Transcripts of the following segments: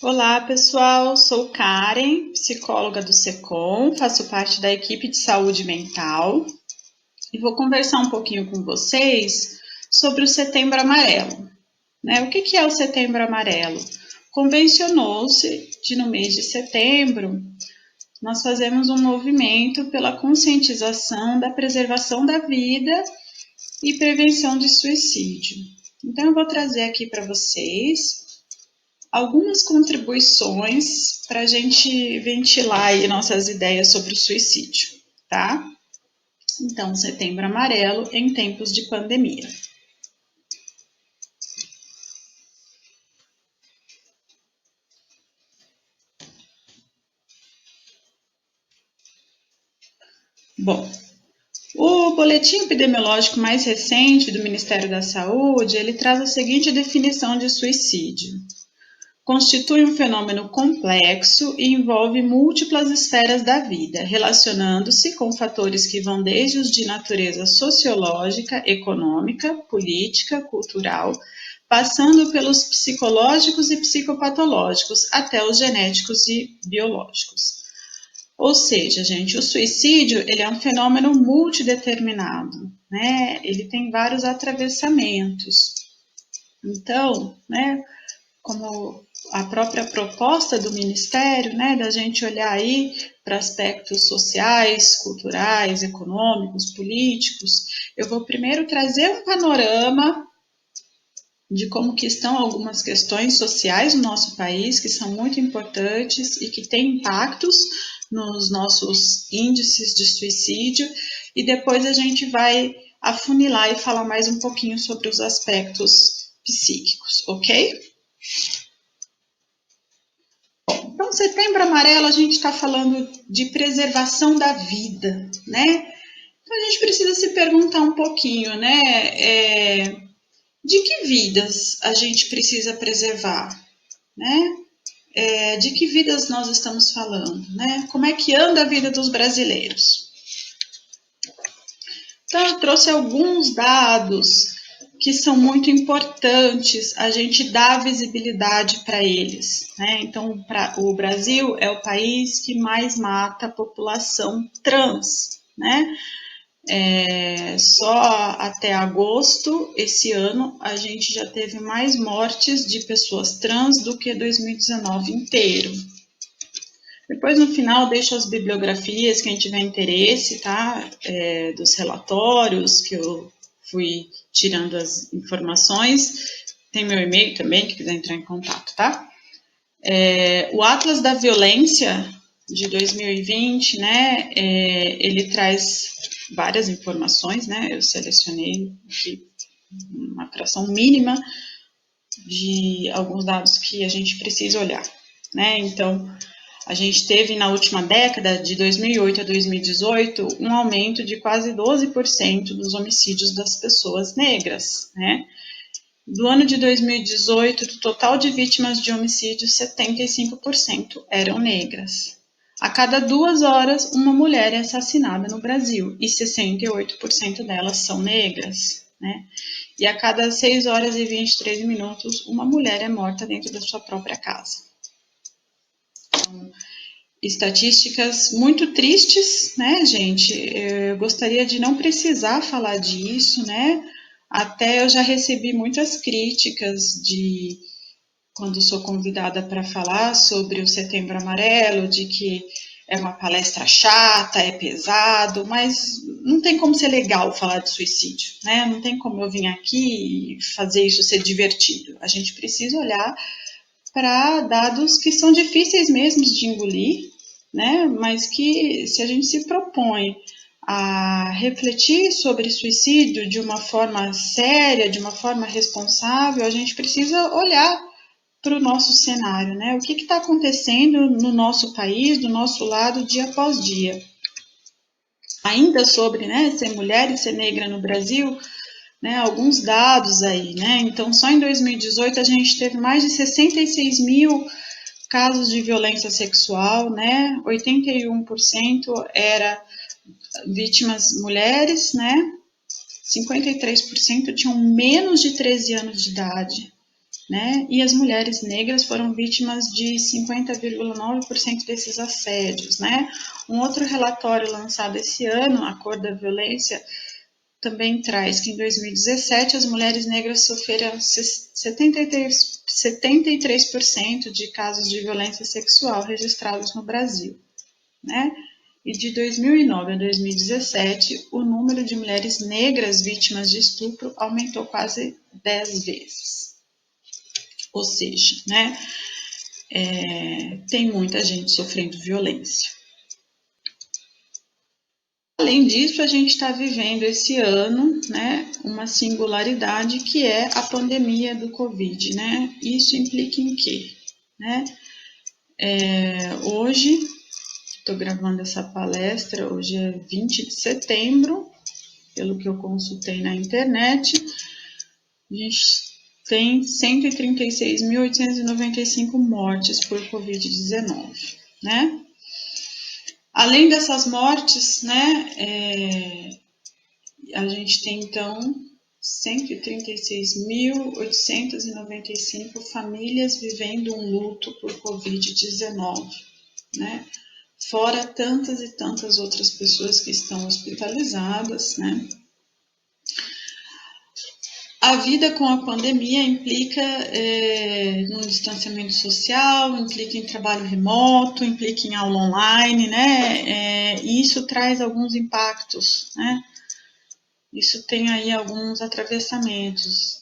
Olá, pessoal. Sou Karen, psicóloga do SECOM, faço parte da equipe de saúde mental e vou conversar um pouquinho com vocês sobre o Setembro Amarelo. O que é o Setembro Amarelo? Convencionou-se de no mês de setembro nós fazemos um movimento pela conscientização da preservação da vida e prevenção de suicídio. Então, eu vou trazer aqui para vocês algumas contribuições para a gente ventilar aí nossas ideias sobre o suicídio, tá? Então, Setembro Amarelo em tempos de pandemia. Bom, o boletim epidemiológico mais recente do Ministério da Saúde, ele traz a seguinte definição de suicídio. Constitui um fenômeno complexo e envolve múltiplas esferas da vida, relacionando-se com fatores que vão desde os de natureza sociológica, econômica, política, cultural, passando pelos psicológicos e psicopatológicos, até os genéticos e biológicos. Ou seja, gente, o suicídio ele é um fenômeno multideterminado, né? Ele tem vários atravessamentos. Então, como a própria proposta do Ministério, da gente olhar aí para aspectos sociais, culturais, econômicos, políticos, eu vou primeiro trazer um panorama de como que estão algumas questões sociais no nosso país, que são muito importantes e que têm impactos nos nossos índices de suicídio, e depois a gente vai afunilar e falar mais um pouquinho sobre os aspectos psíquicos, ok? Então, Setembro Amarelo, a gente está falando de preservação da vida, né? Então, a gente precisa se perguntar um pouquinho, de que vidas a gente precisa preservar, né? De que vidas nós estamos falando, né? Como é que anda a vida dos brasileiros? Então, eu trouxe alguns dados que são muito importantes a gente dar visibilidade para eles, né? Então, o Brasil é o país que mais mata a população trans, né? Só até agosto esse ano a gente já teve mais mortes de pessoas trans do que 2019 inteiro. Depois, no final, deixo as bibliografias, quem tiver interesse, tá? Dos relatórios que eu fui tirando as informações. Tem meu e-mail também, que quiser entrar em contato, tá? O Atlas da Violência de 2020, ele traz várias informações, Eu selecionei aqui uma fração mínima de alguns dados que a gente precisa olhar, Então, a gente teve na última década, de 2008 a 2018, um aumento de quase 12% dos homicídios das pessoas negras, Do ano de 2018, do total de vítimas de homicídio, 75% eram negras. A cada 2 horas, uma mulher é assassinada no Brasil, e 68% delas são negras, E a cada 6 horas e 23 minutos, uma mulher é morta dentro da sua própria casa. Então, estatísticas muito tristes, gente? Eu gostaria de não precisar falar disso, Até eu já recebi muitas críticas de quando sou convidada para falar sobre o Setembro Amarelo, de que é uma palestra chata, é pesado, mas não tem como ser legal falar de suicídio, Não tem como eu vir aqui e fazer isso ser divertido. A gente precisa olhar para dados que são difíceis mesmo de engolir, mas que se a gente se propõe a refletir sobre suicídio de uma forma séria, de uma forma responsável, a gente precisa olhar para o nosso cenário, O que está acontecendo no nosso país, do nosso lado, dia após dia. Ainda sobre ser mulher e ser negra no Brasil, alguns dados aí, Então, só em 2018 a gente teve mais de 66 mil casos de violência sexual, 81% era vítimas mulheres, 53% tinham menos de 13 anos de idade. né? E as mulheres negras foram vítimas de 50,9% desses assédios, né? Um outro relatório lançado esse ano, A Cor da Violência, também traz que em 2017 as mulheres negras sofreram 73% de casos de violência sexual registrados no Brasil, né? E de 2009 a 2017, o número de mulheres negras vítimas de estupro aumentou quase 10 vezes. Ou seja, né, tem muita gente sofrendo violência. Além disso, a gente está vivendo esse ano, né, uma singularidade que é a pandemia do Covid, né? Isso implica em quê? Né? Hoje, estou gravando essa palestra, hoje é 20 de setembro, pelo que eu consultei na internet, a gente tem 136.895 mortes por Covid-19, né? Além dessas mortes, né, a gente tem, então, 136.895 famílias vivendo um luto por Covid-19, né? Fora tantas e tantas outras pessoas que estão hospitalizadas, né? A vida com a pandemia implica no distanciamento social, implica em trabalho remoto, implica em aula online, né? E isso traz alguns impactos, né? Isso tem aí alguns atravessamentos.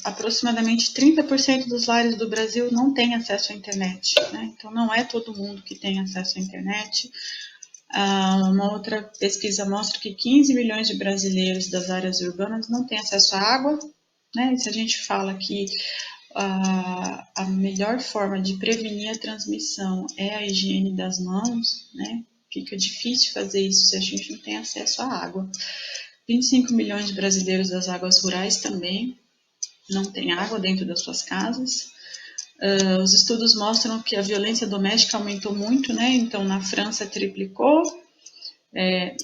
Aproximadamente 30% dos lares do Brasil não tem acesso à internet, né? Então não é todo mundo que tem acesso à internet. Uma outra pesquisa mostra que 15 milhões de brasileiros das áreas urbanas não têm acesso à água, né? E se a gente fala que a melhor forma de prevenir a transmissão é a higiene das mãos, né? Fica difícil fazer isso se a gente não tem acesso à água. 25 milhões de brasileiros das águas rurais também não têm água dentro das suas casas. Os estudos mostram que a violência doméstica aumentou muito, né? Então, na França triplicou,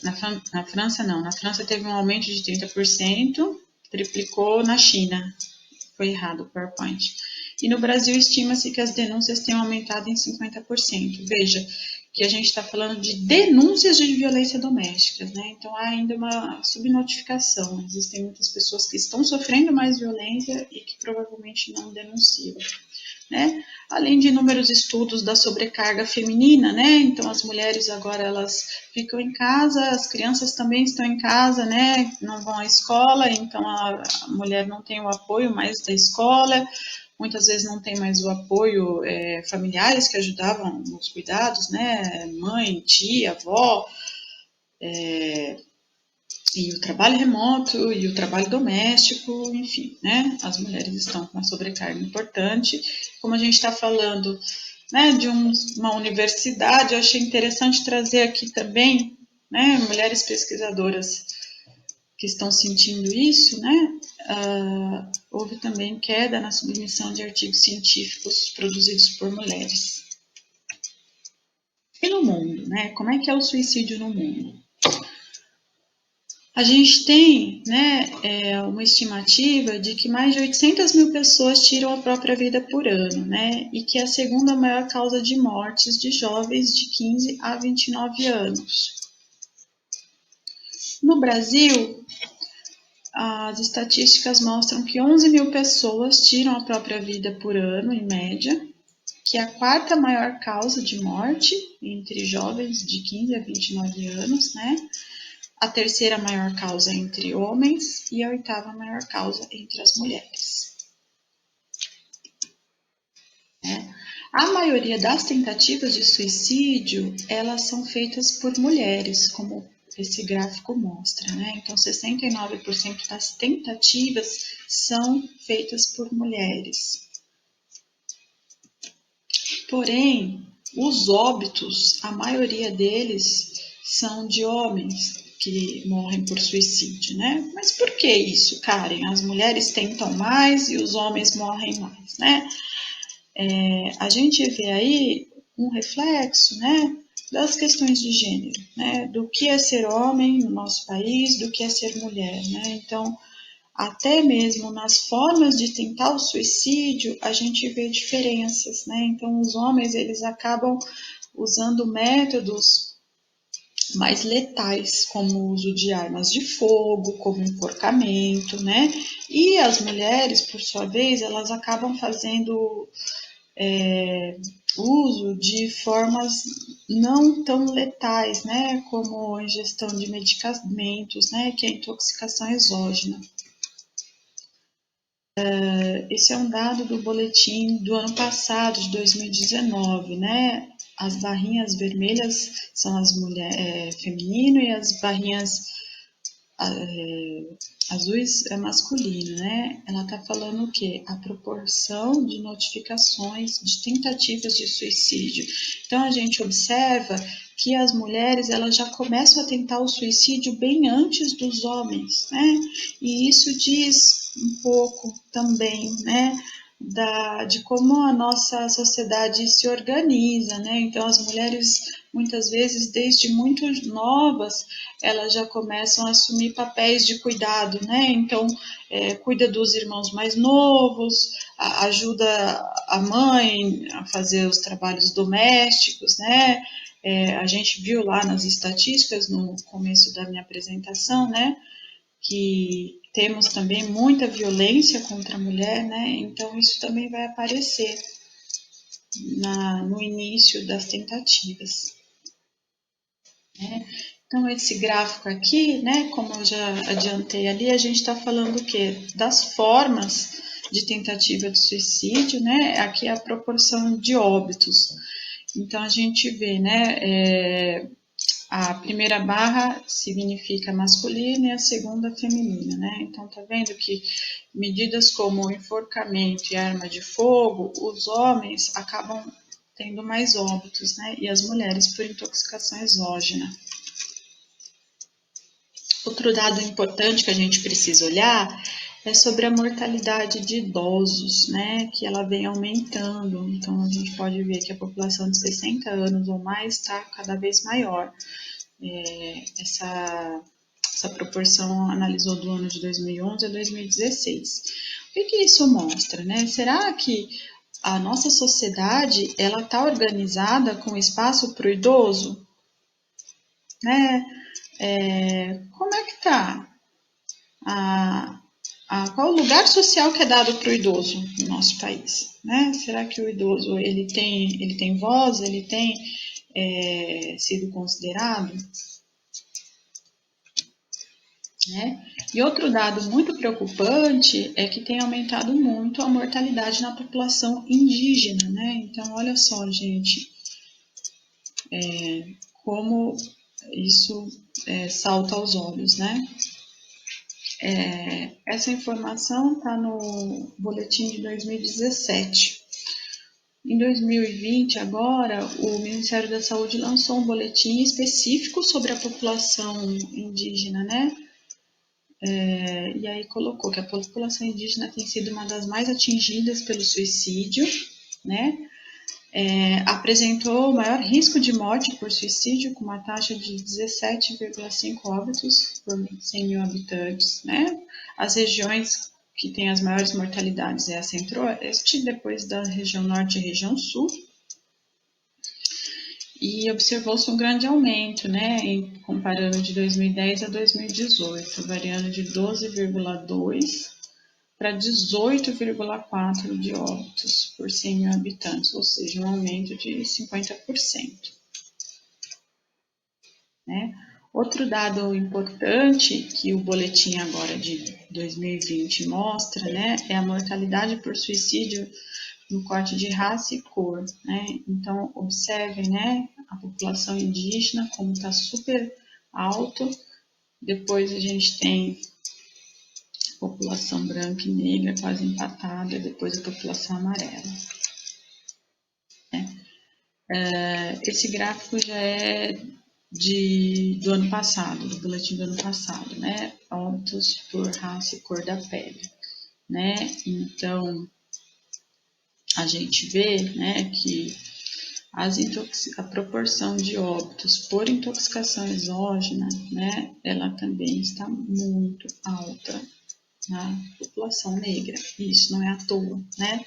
na França teve um aumento de 30%, triplicou na China, foi errado o PowerPoint. E no Brasil estima-se que as denúncias tenham aumentado em 50%. Veja que a gente está falando de denúncias de violência doméstica, né? Então há ainda uma subnotificação. Existem muitas pessoas que estão sofrendo mais violência e que provavelmente não denunciam, né? Além de inúmeros estudos da sobrecarga feminina, né? Então as mulheres agora elas ficam em casa, as crianças também estão em casa, né? Não vão à escola, então a mulher não tem o apoio mais da escola, muitas vezes não tem mais o apoio familiares que ajudavam nos cuidados, né? Mãe, tia, avó, e o trabalho remoto e o trabalho doméstico, enfim, né? As mulheres estão com uma sobrecarga importante. Como a gente está falando, né, de uma universidade, eu achei interessante trazer aqui também, né, mulheres pesquisadoras que estão sentindo isso, né? Houve também queda na submissão de artigos científicos produzidos por mulheres. E no mundo, né? Como é que é o suicídio no mundo? A gente tem, né, uma estimativa de que mais de 800 mil pessoas tiram a própria vida por ano, né, e que é a segunda maior causa de mortes de jovens de 15 a 29 anos. No Brasil, as estatísticas mostram que 11 mil pessoas tiram a própria vida por ano, em média, que é a quarta maior causa de morte entre jovens de 15 a 29 anos, né, a terceira maior causa entre homens e a oitava maior causa entre as mulheres. A maioria das tentativas de suicídio, elas são feitas por mulheres, como esse gráfico mostra, né? Então, 69% das tentativas são feitas por mulheres. Porém, os óbitos, a maioria deles são de homens que morrem por suicídio, né? Mas por que isso, Karen? As mulheres tentam mais e os homens morrem mais, né? A gente vê aí um reflexo, né, das questões de gênero, né? Do que é ser homem no nosso país, do que é ser mulher, né? Então, até mesmo nas formas de tentar o suicídio, a gente vê diferenças, né? Então, os homens, eles acabam usando métodos mais letais, como o uso de armas de fogo, como enforcamento, né? E as mulheres, por sua vez, elas acabam fazendo uso de formas não tão letais, né? Como a ingestão de medicamentos, né? Que é a intoxicação exógena. Esse é um dado do boletim do ano passado, de 2019, né? As barrinhas vermelhas são as mulheres feminino e as barrinhas azuis é masculino, né? Ela está falando o quê? A proporção de notificações de tentativas de suicídio. Então a gente observa que as mulheres elas já começam a tentar o suicídio bem antes dos homens, né? E isso diz um pouco também, né? De como a nossa sociedade se organiza, né? Então as mulheres muitas vezes desde muito novas elas já começam a assumir papéis de cuidado, né? Então cuida dos irmãos mais novos, ajuda a mãe a fazer os trabalhos domésticos, né? A gente viu lá nas estatísticas no começo da minha apresentação, né? Que temos também muita violência contra a mulher, né? Então isso também vai aparecer no início das tentativas. Né? Então esse gráfico aqui, né? Como eu já adiantei ali, a gente está falando o quê? Das formas de tentativa de suicídio, né? Aqui é a proporção de óbitos. Então a gente vê, né? A primeira barra significa masculina e a segunda feminina, né? Então tá vendo que medidas como enforcamento e arma de fogo, os homens acabam tendo mais óbitos, né? E as mulheres por intoxicação exógena. Outro dado importante que a gente precisa olhar é sobre a mortalidade de idosos, né? Que ela vem aumentando. Então a gente pode ver que a população de 60 anos ou mais está cada vez maior. Essa proporção analisou do ano de 2011 a 2016. O que isso mostra, né? Será que a nossa sociedade ela está organizada com espaço para o idoso, né? Como é que está? Qual o lugar social que é dado para o idoso no nosso país, né? Será que o idoso ele tem voz, ele tem sido considerado? Né? E outro dado muito preocupante é que tem aumentado muito a mortalidade na população indígena, né? Então, olha só, gente, como isso salta aos olhos, né? Essa informação está no boletim de 2017. Em 2020, agora, o Ministério da Saúde lançou um boletim específico sobre a população indígena, né? E aí colocou que a população indígena tem sido uma das mais atingidas pelo suicídio, né? Apresentou o maior risco de morte por suicídio, com uma taxa de 17,5 óbitos por 100 mil habitantes, né? As regiões que têm as maiores mortalidades é a centro-oeste, depois da região norte e região sul, e observou-se um grande aumento, né, comparando de 2010 a 2018, variando de 12,2 para 18,4 de óbitos por 100 mil habitantes, ou seja, um aumento de 50%. Né? Outro dado importante que o boletim agora de 2020 mostra, né, é a mortalidade por suicídio no corte de raça e cor, né? Então, observem, né, a população indígena como está super alto. Depois a gente tem a população branca e negra quase empatada, depois a população amarela. Esse gráfico já é do ano passado, do boletim do ano passado, né? Óbitos por raça e cor da pele, né? Então, a gente vê, né, que a proporção de óbitos por intoxicação exógena, né, ela também está muito alta, na população negra. E isso não é à toa, né?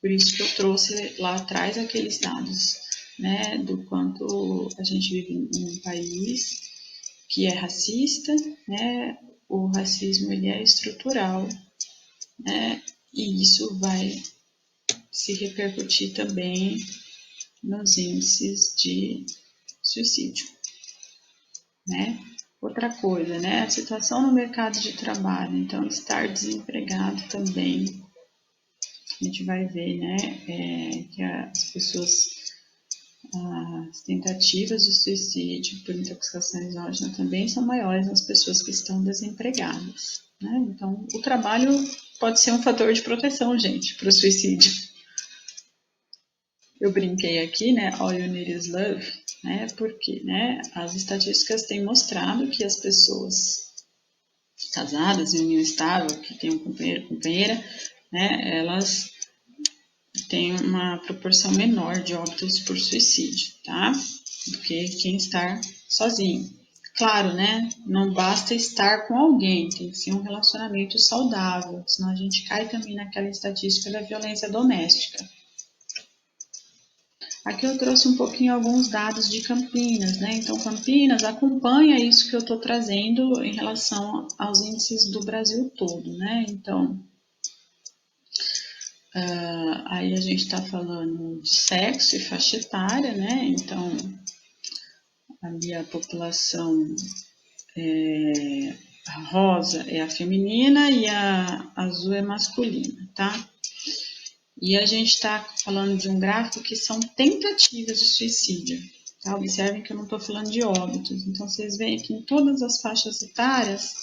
Por isso que eu trouxe lá atrás aqueles dados, né, do quanto a gente vive em um país que é racista, né? O racismo ele é estrutural, né? E isso vai se repercutir também nos índices de suicídio, né? Outra coisa, né? A situação no mercado de trabalho. Então, estar desempregado também. A gente vai ver, né? Que as pessoas, as tentativas de suicídio por intoxicação exógena também são maiores nas pessoas que estão desempregadas, né? Então, o trabalho pode ser um fator de proteção, gente, para o suicídio. Eu brinquei aqui, né? All you need is love, né? Porque, né? As estatísticas têm mostrado que as pessoas casadas em união estável, que têm um companheiro, companheira, né? Elas têm uma proporção menor de óbitos por suicídio, tá? Do que quem está sozinho. Claro, né? Não basta estar com alguém, tem que ser um relacionamento saudável, senão a gente cai também naquela estatística da violência doméstica. Aqui eu trouxe um pouquinho alguns dados de Campinas, né? Então, Campinas acompanha isso que eu estou trazendo em relação aos índices do Brasil todo, né? Então, aí a gente está falando de sexo e faixa etária, né? Então, ali a população a rosa é a feminina e a azul é masculina, tá? E a gente está falando de um gráfico que são tentativas de suicídio. Tá? Observem que eu não estou falando de óbitos. Então, vocês veem que em todas as faixas etárias,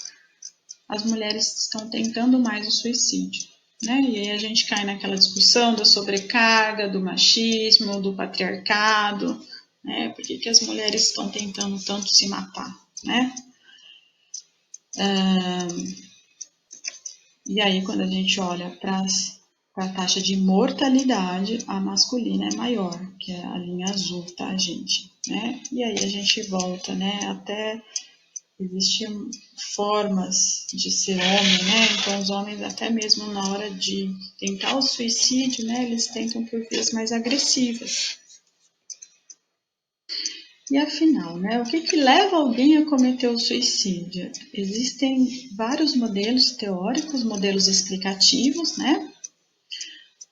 as mulheres estão tentando mais o suicídio. Né? E aí a gente cai naquela discussão da sobrecarga, do machismo, do patriarcado. Né? Por que as mulheres estão tentando tanto se matar? Né? E aí, quando a gente olha para a taxa de mortalidade, a masculina é maior, que é a linha azul, tá, gente? Né? E aí a gente volta, né? Até existem formas de ser homem, né? Então, os homens, até mesmo na hora de tentar o suicídio, né? Eles tentam por vias mais agressivas. E afinal, né? O que leva alguém a cometer o suicídio? Existem vários modelos teóricos, modelos explicativos, né?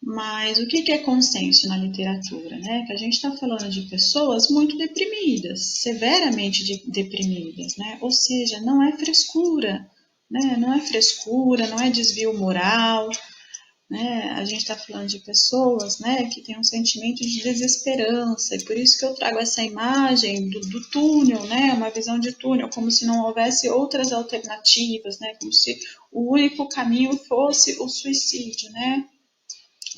Mas o que é consenso na literatura? Né? Que a gente está falando de pessoas muito deprimidas, severamente deprimidas, né? Ou seja, não é frescura, né? Não é frescura, não é desvio moral, né? A gente está falando de pessoas, né, que têm um sentimento de desesperança, e por isso que eu trago essa imagem do túnel, né? Uma visão de túnel, como se não houvesse outras alternativas, né? Como se o único caminho fosse o suicídio, né?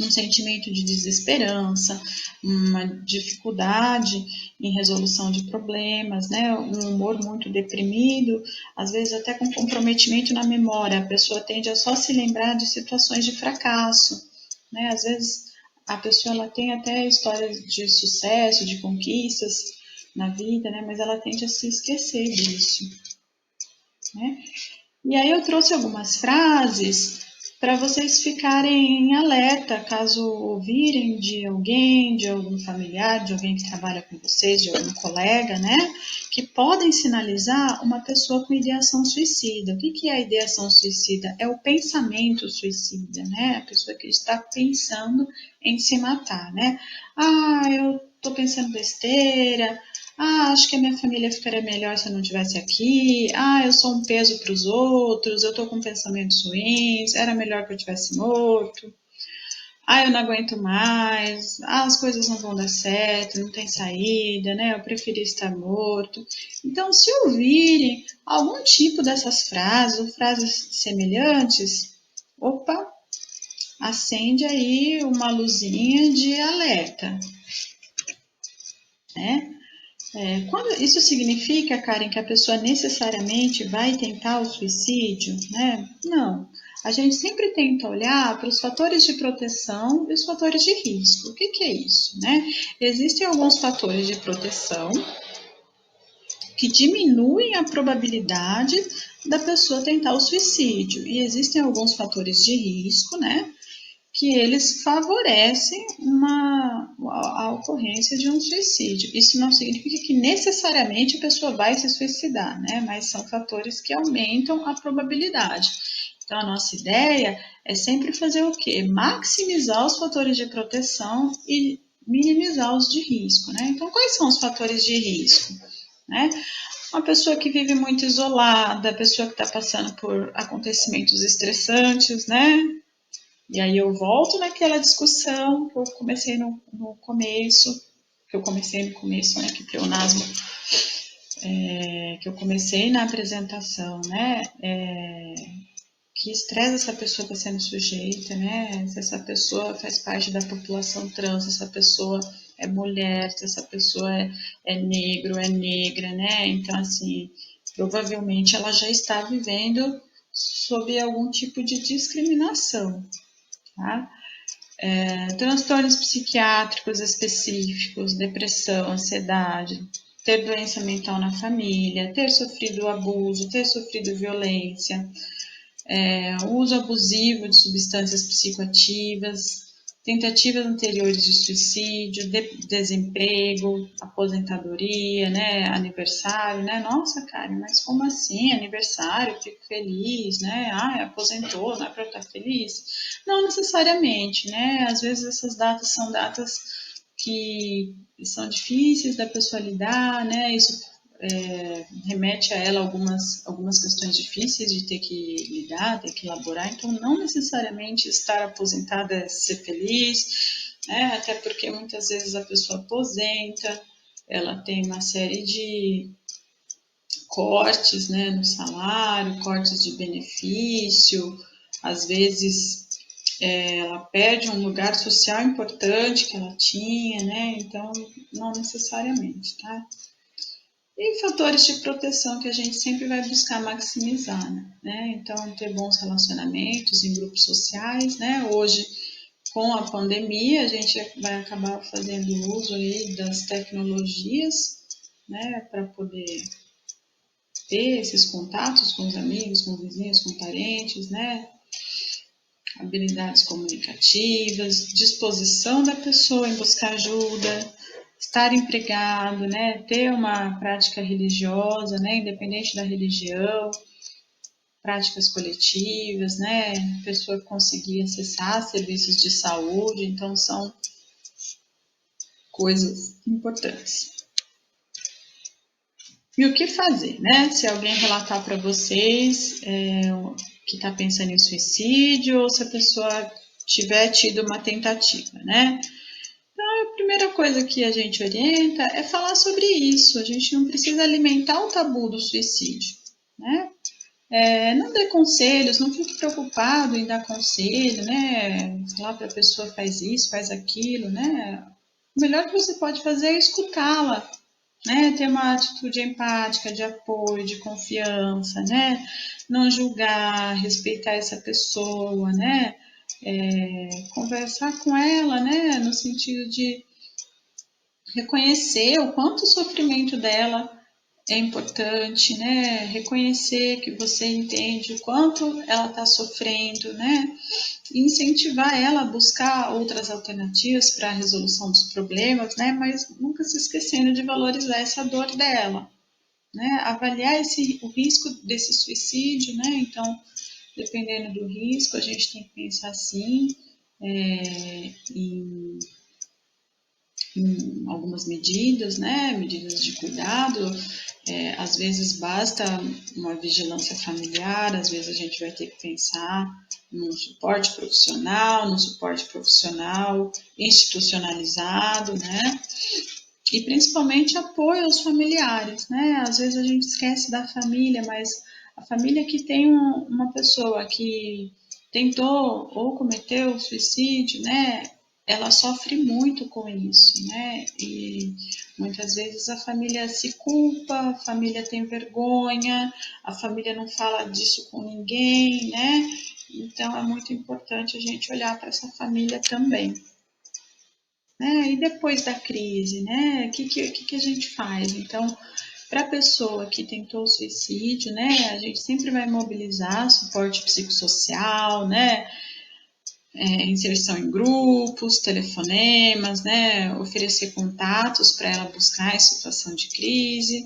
Um sentimento de desesperança, uma dificuldade em resolução de problemas, né? Um humor muito deprimido, às vezes até com comprometimento na memória. A pessoa tende a só se lembrar de situações de fracasso, né? Às vezes a pessoa ela tem até histórias de sucesso, de conquistas na vida, né? Mas ela tende a se esquecer disso, né? E aí eu trouxe algumas frases para vocês ficarem em alerta caso ouvirem de alguém, de algum familiar, de alguém que trabalha com vocês, de algum colega, né? Que podem sinalizar uma pessoa com ideação suicida. O que é a ideação suicida? É o pensamento suicida, né? A pessoa que está pensando em se matar, né? Ah, eu estou pensando besteira. Ah, acho que a minha família ficaria melhor se eu não estivesse aqui. Ah, eu sou um peso para os outros. Eu estou com pensamentos ruins. Era melhor que eu tivesse morto. Ah, eu não aguento mais. Ah, as coisas não vão dar certo. Não tem saída, né? Eu preferi estar morto. Então, se ouvirem algum tipo dessas frases ou frases semelhantes, opa, acende aí uma luzinha de alerta, né? Isso significa, Karen, que a pessoa necessariamente vai tentar o suicídio, né? Não. A gente sempre tenta olhar para os fatores de proteção e os fatores de risco. O que é isso, né? Existem alguns fatores de proteção que diminuem a probabilidade da pessoa tentar o suicídio. E existem alguns fatores de risco, né, que eles favorecem a ocorrência de um suicídio. Isso não significa que necessariamente a pessoa vai se suicidar, né? Mas são fatores que aumentam a probabilidade. Então, a nossa ideia é sempre fazer o quê? Maximizar os fatores de proteção e minimizar os de risco, né? Então, quais são os fatores de risco? Né? Uma pessoa que vive muito isolada, a pessoa que está passando por acontecimentos estressantes, né? E aí eu volto naquela discussão que eu comecei no começo, né, que pleonasmo, que eu comecei na apresentação, né, que estresse essa pessoa está sendo sujeita, né, se essa pessoa faz parte da população trans, se essa pessoa é mulher, se essa pessoa é negro, é negra, né, então assim, provavelmente ela já está vivendo sob algum tipo de discriminação, tá? Transtornos psiquiátricos específicos, depressão, ansiedade, ter doença mental na família, ter sofrido abuso, ter sofrido violência, uso abusivo de substâncias psicoativas, tentativas anteriores de suicídio, desemprego, aposentadoria, né, aniversário, né, nossa, Karen, mas como assim, aniversário, fico feliz, né, aposentou, não é para eu estar feliz? Não necessariamente, né, às vezes essas datas são datas que são difíceis da pessoa lidar, né, isso remete a ela algumas questões difíceis de ter que lidar, ter que elaborar, então não necessariamente estar aposentada é ser feliz, né? Até porque muitas vezes a pessoa aposenta, ela tem uma série de cortes, né, no salário, cortes de benefício, às vezes ela perde um lugar social importante que ela tinha, né? Então não necessariamente, tá? E fatores de proteção que a gente sempre vai buscar maximizar, né? Então, ter bons relacionamentos em grupos sociais, né? Hoje, com a pandemia, a gente vai acabar fazendo uso aí das tecnologias, né? Para poder ter esses contatos com os amigos, com os vizinhos, com parentes, né? Habilidades comunicativas, disposição da pessoa em buscar ajuda, estar empregado, né, ter uma prática religiosa, né, independente da religião, práticas coletivas, né, pessoa conseguir acessar serviços de saúde, então são coisas importantes. E o que fazer, né? Se alguém relatar para vocês que está pensando em suicídio ou se a pessoa tiver tido uma tentativa, né? A primeira coisa que a gente orienta é falar sobre isso. A gente não precisa alimentar o tabu do suicídio, né? Não dê conselhos, não fique preocupado em dar conselho, né? Falar para a pessoa faz isso, faz aquilo, né? O melhor que você pode fazer é escutá-la, né? Ter uma atitude empática, de apoio, de confiança, né? Não julgar, respeitar essa pessoa, né? Conversar com ela, né? No sentido de reconhecer o quanto o sofrimento dela é importante, né? Reconhecer que você entende o quanto ela está sofrendo, né? E incentivar ela a buscar outras alternativas para a resolução dos problemas, né? Mas nunca se esquecendo de valorizar essa dor dela, né? Avaliar o risco desse suicídio, né? Então, dependendo do risco, a gente tem que pensar assim, em algumas medidas, né? Medidas de cuidado. Às vezes basta uma vigilância familiar, às vezes a gente vai ter que pensar num suporte profissional institucionalizado, né? E principalmente apoio aos familiares, né? Às vezes a gente esquece da família, mas a família que tem uma pessoa que tentou ou cometeu suicídio, né? Ela sofre muito com isso, né? E muitas vezes a família se culpa, a família tem vergonha, a família não fala disso com ninguém, né? Então é muito importante a gente olhar para essa família também. E depois da crise, né? O que a gente faz? Então, Para a pessoa que tentou suicídio, né, a gente sempre vai mobilizar suporte psicossocial, né, inserção em grupos, telefonemas, né, oferecer contatos para ela buscar em situação de crise,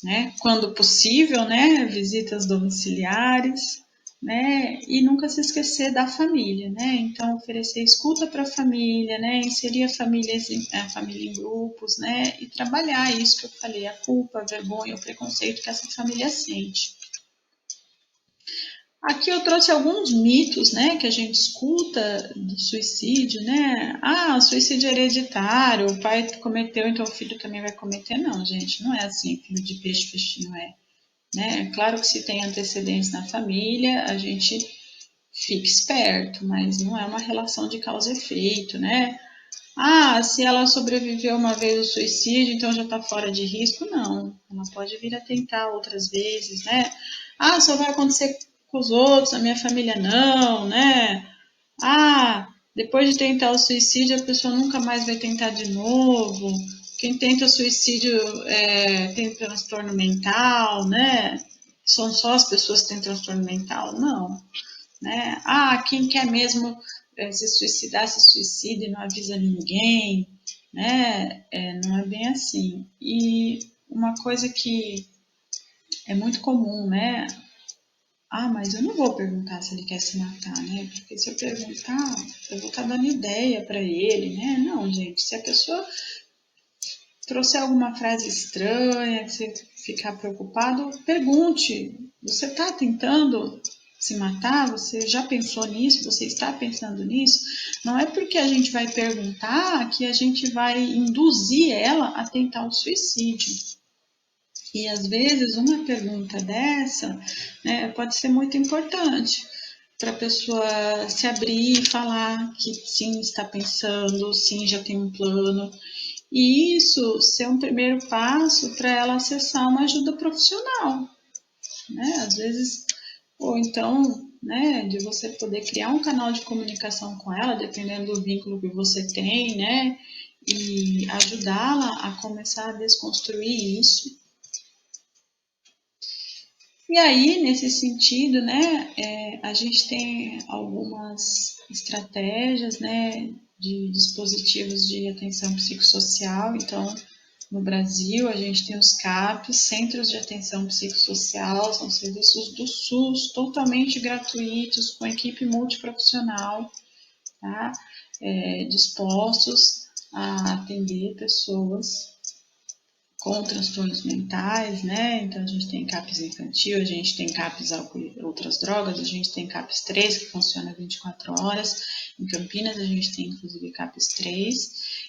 né, quando possível, né, visitas domiciliares, né, e nunca se esquecer da família, né, então oferecer escuta para a família, né, inserir a família em grupos, né, e trabalhar isso que eu falei, a culpa, a vergonha, o preconceito que essa família sente. Aqui eu trouxe alguns mitos, né, que a gente escuta do suicídio, né? Ah, suicídio hereditário, o pai cometeu, então o filho também vai cometer. Não, gente, não é assim, filho de peixe, peixinho é. Né? Claro que se tem antecedentes na família, a gente fica esperto, mas não é uma relação de causa e efeito, né? Ah, se ela sobreviveu uma vez ao suicídio, então já está fora de risco? Não, ela pode vir a tentar outras vezes, né? Ah, só vai acontecer com os outros, a minha família não, né? Ah, depois de tentar o suicídio, a pessoa nunca mais vai tentar de novo. Quem tenta o suicídio tem transtorno mental, né? São só as pessoas que têm transtorno mental? Não, né? Ah, quem quer mesmo se suicidar, se suicida e não avisa ninguém, né? Não é bem assim. E uma coisa que é muito comum, né? Ah, mas eu não vou perguntar se ele quer se matar, né? Porque se eu perguntar, eu vou estar dando ideia para ele, né? Não, gente, se a pessoa trouxer alguma frase estranha, que você ficar preocupado, pergunte. Você está tentando se matar? Você já pensou nisso? Você está pensando nisso? Não é porque a gente vai perguntar que a gente vai induzir ela a tentar o suicídio. E às vezes uma pergunta dessa, né, pode ser muito importante para a pessoa se abrir e falar que sim, está pensando, sim, já tem um plano. E isso ser um primeiro passo para ela acessar uma ajuda profissional, né? Às vezes, ou então, né, de você poder criar um canal de comunicação com ela, dependendo do vínculo que você tem, né? E ajudá-la a começar a desconstruir isso. E aí, nesse sentido, né, a gente tem algumas estratégias, né, de dispositivos de atenção psicossocial. Então, no Brasil, a gente tem os CAPs, Centros de Atenção Psicossocial, são serviços do SUS, totalmente gratuitos, com equipe multiprofissional, tá? Dispostos a atender pessoas com transtornos mentais, né? Então a gente tem CAPS infantil, a gente tem CAPS álcool e outras drogas, a gente tem CAPS 3 que funciona 24 horas. Em Campinas a gente tem inclusive CAPS 3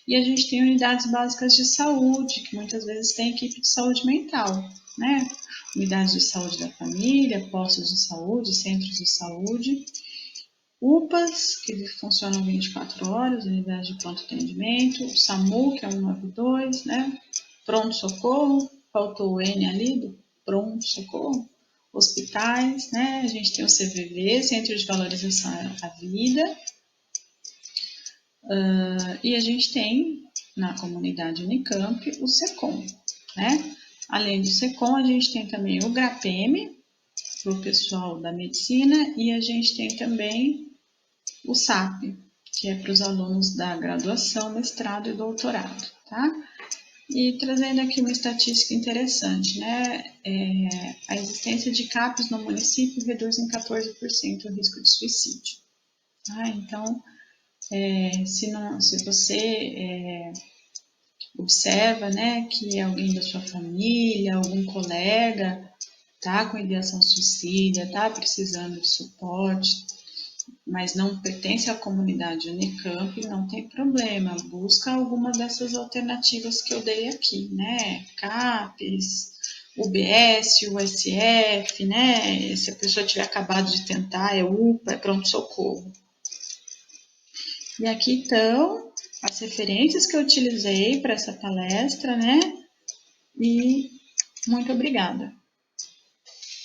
e a gente tem unidades básicas de saúde, que muitas vezes tem equipe de saúde mental, né? Unidades de saúde da família, postos de saúde, centros de saúde, UPAs, que funcionam 24 horas, unidade de pronto atendimento, o SAMU, que é o 192, né? Pronto-socorro, faltou o N ali do pronto-socorro, hospitais, né? A gente tem o CVV, Centro de Valorização à Vida, e a gente tem na comunidade Unicamp o SECOM, né? Além do SECOM, a gente tem também o GRAPEM, para o pessoal da medicina, e a gente tem também o SAP, que é para os alunos da graduação, mestrado e doutorado, tá? E trazendo aqui uma estatística interessante, né? A existência de CAPs no município reduz em 14% o risco de suicídio. Tá? Então, se você observa, né, que alguém da sua família, algum colega tá com ideação suicida, tá precisando de suporte, mas não pertence à comunidade Unicamp, não tem problema, busca alguma dessas alternativas que eu dei aqui, né? CAPES, UBS, USF, né? Se a pessoa tiver acabado de tentar, é UPA, é pronto-socorro. E aqui estão as referências que eu utilizei para essa palestra, né? E muito obrigada.